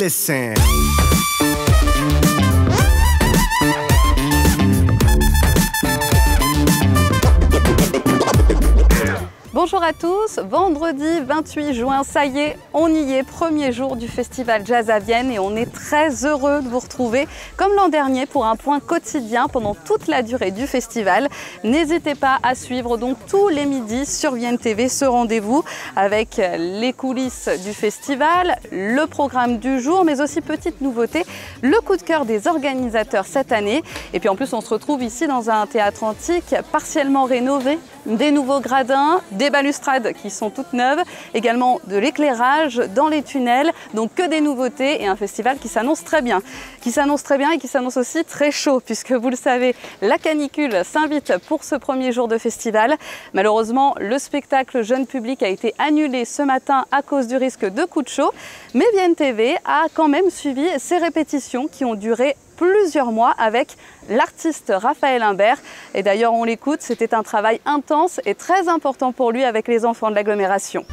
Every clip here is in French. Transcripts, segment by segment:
listen. Bonjour à tous, vendredi 28 juin, ça y est, on y est, premier jour du festival Jazz à Vienne et on est très heureux de vous retrouver comme l'an dernier pour un point quotidien pendant toute la durée du festival. N'hésitez pas à suivre donc tous les midis sur Vienne TV ce rendez-vous avec les coulisses du festival, le programme du jour, mais aussi petite nouveauté, le coup de cœur des organisateurs cette année. Et puis en plus on se retrouve ici dans un théâtre antique partiellement rénové, des nouveaux gradins, des balustrades qui sont toutes neuves, également de l'éclairage dans les tunnels, donc que des nouveautés et un festival qui s'annonce très bien. Et qui s'annonce aussi très chaud puisque vous le savez, la canicule s'invite pour ce premier jour de festival. Malheureusement, le spectacle jeune public a été annulé ce matin à cause du risque de coup de chaud, mais Vienne TV a quand même suivi ces répétitions qui ont duré plusieurs mois avec l'artiste Raphaël Imbert. Et d'ailleurs, on l'écoute, c'était un travail intense et très important pour lui avec les enfants de l'agglomération.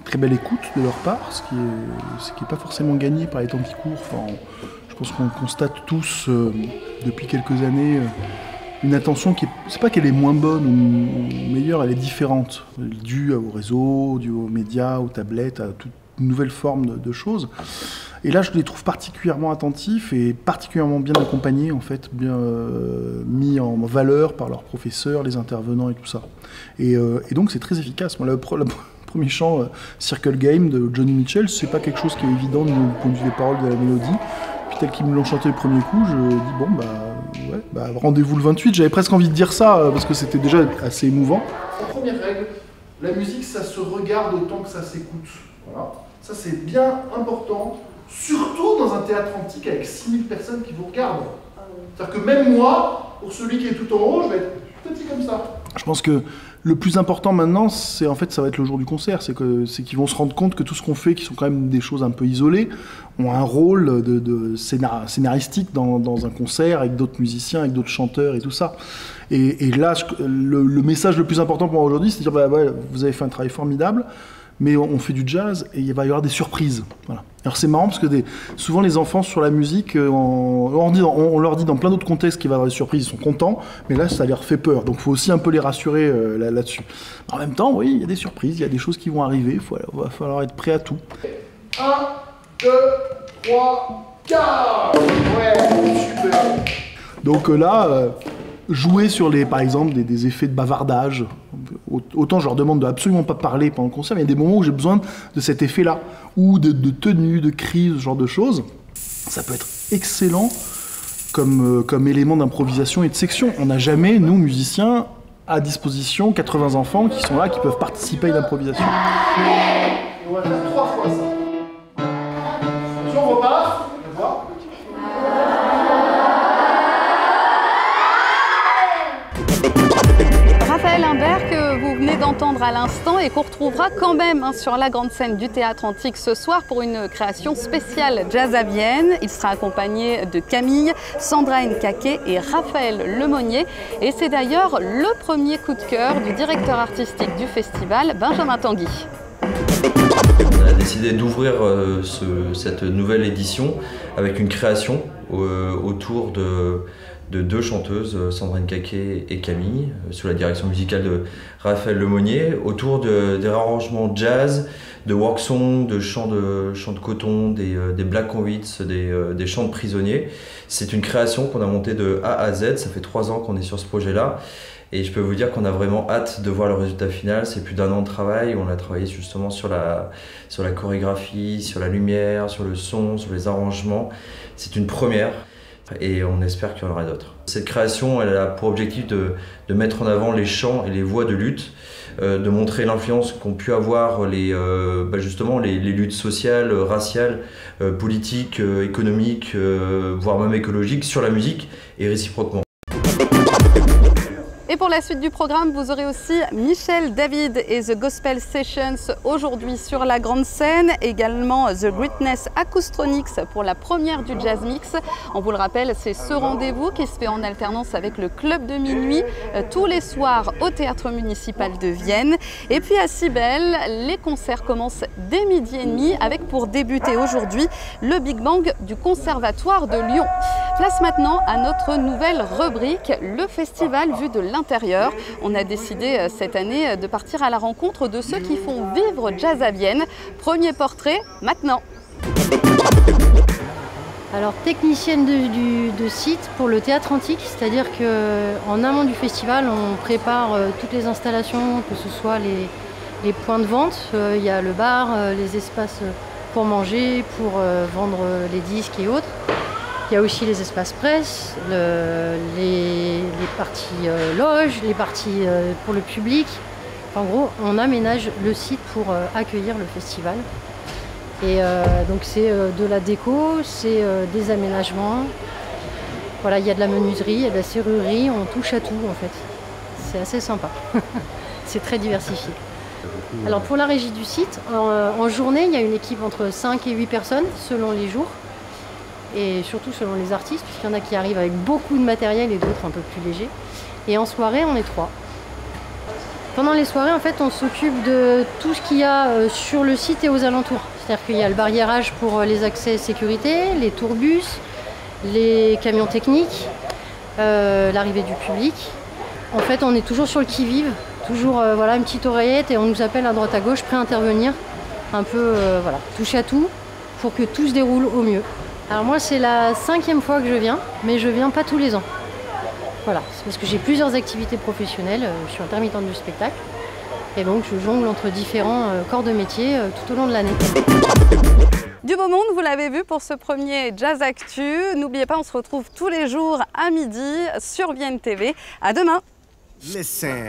Très belle écoute de leur part, ce qui est pas forcément gagné par les temps qui courent. Enfin, je pense qu'on constate tous depuis quelques années une attention qui, c'est pas qu'elle est moins bonne ou meilleure, elle est différente, due au réseau, due aux médias, aux tablettes, à toute une nouvelle forme de choses. Et là, je les trouve particulièrement attentifs et particulièrement bien accompagnés, en fait, bien mis en valeur par leurs professeurs, les intervenants et tout ça. Et donc, c'est très efficace. Moi, le premier chant, Circle Game de Johnny Mitchell, c'est pas quelque chose qui est évident du point de vue des paroles de la mélodie. Puis tel qu'ils me l'ont chanté le premier coup, je dis bon, rendez-vous le 28. J'avais presque envie de dire ça parce que c'était déjà assez émouvant. La première règle, la musique, ça se regarde autant que ça s'écoute. Voilà. Ça, c'est bien important, surtout dans un théâtre antique avec 6000 personnes qui vous regardent. C'est-à-dire que même moi, pour celui qui est tout en haut, je vais être petit comme ça. Je pense que le plus important maintenant, c'est en fait, ça va être le jour du concert. C'est qu'ils vont se rendre compte que tout ce qu'on fait, qui sont quand même des choses un peu isolées, ont un rôle de scénaristique dans un concert avec d'autres musiciens, avec d'autres chanteurs et tout ça. Et là, le message le plus important pour moi aujourd'hui, c'est de dire vous avez fait un travail formidable, mais on fait du jazz et il va y avoir des surprises. Voilà. Alors c'est marrant parce que souvent les enfants sur la musique, on leur dit dans plein d'autres contextes qu'il va y avoir des surprises, ils sont contents, mais là ça leur fait peur. Donc il faut aussi un peu les rassurer là-dessus. En même temps, oui, il y a des surprises, il y a des choses qui vont arriver, il va falloir être prêt à tout. 1, 2, 3, 4 Ouais, super. Donc là, jouer sur par exemple des effets de bavardage. Autant je leur demande de absolument pas parler pendant le concert, mais il y a des moments où j'ai besoin de cet effet-là, ou de tenue, de cris, ce genre de choses. Ça peut être excellent comme élément d'improvisation et de section. On n'a jamais, nous musiciens, à disposition 80 enfants qui sont là, qui peuvent participer à une improvisation. On va faire 3 fois ça. Si on repart, on va voir. Raphaël Imbert, que vous venez d'entendre à l'instant et qu'on retrouvera quand même sur la grande scène du théâtre antique ce soir pour une création spéciale Jazz à Vienne. Il sera accompagné de Camille, Sandra Nkake et Raphaël Lemonnier. Et c'est d'ailleurs le premier coup de cœur du directeur artistique du festival, Benjamin Tanguy. On a décidé d'ouvrir cette nouvelle édition avec une création autour de 2 chanteuses, Sandra Nkake et Camille, sous la direction musicale de Raphaël Lemonnier, autour des arrangements jazz, de work song, de chants de coton, des black convicts, des chants de prisonniers. C'est une création qu'on a montée de A à Z, ça fait 3 ans qu'on est sur ce projet-là. Et je peux vous dire qu'on a vraiment hâte de voir le résultat final. C'est plus d'1 an de travail. On a travaillé justement sur la chorégraphie, sur la lumière, sur le son, sur les arrangements. C'est une première. Et on espère qu'il y en aura d'autres. Cette création, elle a pour objectif de mettre en avant les chants et les voix de lutte, de montrer l'influence qu'ont pu avoir justement les luttes sociales, raciales, politiques, économiques, voire même écologiques sur la musique et réciproquement. Et pour la suite du programme, vous aurez aussi Michel David et The Gospel Sessions aujourd'hui sur la grande scène, également The Greatness Acoustronics pour la première du Jazz Mix. On vous le rappelle, c'est ce rendez-vous qui se fait en alternance avec le Club de Minuit tous les soirs au Théâtre Municipal de Vienne. Et puis à Cybèle, les concerts commencent dès 12h30 avec pour débuter aujourd'hui le Big Bang du Conservatoire de Lyon. Place maintenant à notre nouvelle rubrique, le festival vu de l'intérieur. On a décidé cette année de partir à la rencontre de ceux qui font vivre Jazz à Vienne. Premier portrait maintenant. Alors technicienne de site pour le théâtre antique, c'est-à-dire qu'en amont du festival, on prépare toutes les installations, que ce soit les points de vente, il y a le bar, les espaces pour manger, pour vendre les disques et autres. Il y a aussi les espaces presse, les parties loges, les parties pour le public. En gros, on aménage le site pour accueillir le festival. Et donc c'est de la déco, c'est des aménagements. Voilà, il y a de la menuiserie, il y a de la serrurerie, on touche à tout en fait. C'est assez sympa. C'est très diversifié. Alors pour la régie du site, en journée, il y a une équipe entre 5 et 8 personnes selon les jours. Et surtout selon les artistes, puisqu'il y en a qui arrivent avec beaucoup de matériel et d'autres un peu plus légers. Et en soirée, on est 3. Pendant les soirées, en fait, on s'occupe de tout ce qu'il y a sur le site et aux alentours. C'est-à-dire qu'il y a le barriérage pour les accès sécurité, les tourbus, les camions techniques, l'arrivée du public. En fait, on est toujours sur le qui-vive, toujours voilà, une petite oreillette et on nous appelle à droite à gauche, prêt à intervenir. Un peu, voilà, touche à tout pour que tout se déroule au mieux. Alors moi c'est la 5e fois que je viens, mais je viens pas tous les ans. Voilà, c'est parce que j'ai plusieurs activités professionnelles, je suis intermittente du spectacle, et donc je jongle entre différents corps de métier tout au long de l'année. Du beau monde, vous l'avez vu pour ce premier Jazz Actu. N'oubliez pas, on se retrouve tous les jours à midi sur Vienne TV. À demain. Listen.